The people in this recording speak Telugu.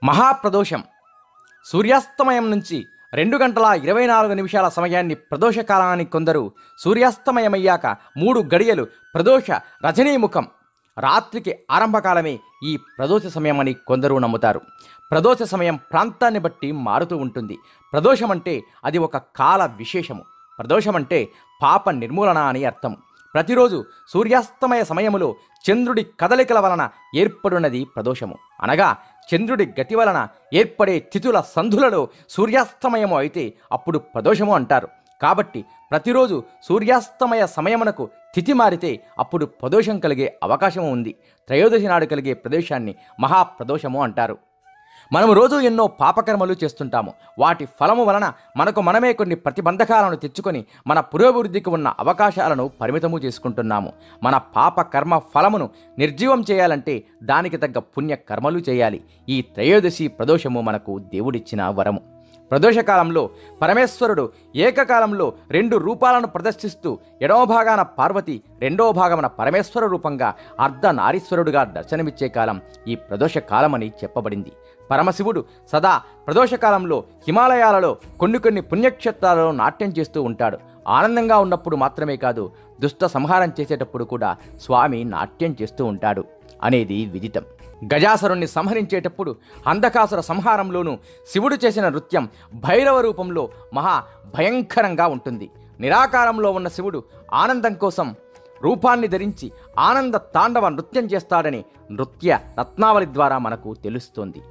మహాప్రదోషం సూర్యాస్తమయం నుంచి 2 గంటల 24 నిమిషాల సమయాన్ని ప్రదోష కాలాన్ని కొందరు, సూర్యాస్తమయమయ్యాక 3 గడియలు ప్రదోష రజనీముఖం రాత్రికి ఆరంభకాలమే ఈ ప్రదోష సమయమని కొందరు నమ్ముతారు. ప్రదోష సమయం ప్రాంతాన్ని బట్టి మారుతూ ఉంటుంది. ప్రదోషమంటే అది ఒక కాల విశేషము. ప్రదోషమంటే పాప నిర్మూలన అని అర్థం. ప్రతిరోజు సూర్యాస్తమయ సమయములో చంద్రుడి కదలికల వలన ఏర్పడినది ప్రదోషము. అనగా చంద్రుడి గతి వలన ఏర్పడే తిథుల సంధులలో సూర్యాస్తమయము అయితే అప్పుడు ప్రదోషము అంటారు. కాబట్టి ప్రతిరోజు సూర్యాస్తమయ సమయమునకు తిథి మారితే అప్పుడు ప్రదోషం కలిగే అవకాశం ఉంది. త్రయోదశి నాడు కలిగే ప్రదోషాన్ని మహాప్రదోషము అంటారు. మనము రోజు ఎన్నో పాపకర్మలు చేస్తుంటాము. వాటి ఫలము వలన మనకు మనమే కొన్ని ప్రతిబంధకాలను తెచ్చుకొని మన పురోభివృద్ధికి ఉన్న అవకాశాలను పరిమితము చేసుకుంటున్నాము. మన పాప కర్మ ఫలమును నిర్జీవం చేయాలంటే దానికి తగ్గ పుణ్య కర్మలు చేయాలి. ఈ త్రయోదశి ప్రదోషము మనకు దేవుడిచ్చిన వరము. ప్రదోషకాలంలో పరమేశ్వరుడు ఏకకాలంలో 2 రూపాలను ప్రదర్శిస్తూ ఎడమ భాగాన పార్వతి, రెండవ భాగమున పరమేశ్వర రూపంగా అర్ధనారీశ్వరుడుగా దర్శనమిచ్చే కాలం ఈ ప్రదోష కాలమని చెప్పబడింది. పరమశివుడు సదా ప్రదోషకాలంలో హిమాలయాలలో కొన్ని పుణ్యక్షేత్రాలలో నాట్యం చేస్తూ ఉంటాడు. ఆనందంగా ఉన్నప్పుడు మాత్రమే కాదు, దుష్ట సంహారం చేసేటప్పుడు కూడా స్వామి నాట్యం చేస్తూ ఉంటాడు అనేది విదితం. గజాసురుణ్ణి సంహరించేటప్పుడు అంధకాసుర సంహారంలోనూ శివుడు చేసిన నృత్యం భైరవ రూపంలో మహా భయంకరంగా ఉంటుంది. నిరాకారంలో ఉన్న శివుడు ఆనందం కోసం రూపాన్ని ధరించి ఆనంద తాండవ నృత్యం చేస్తాడని నృత్య రత్నావళి ద్వారా మనకు తెలుస్తోంది.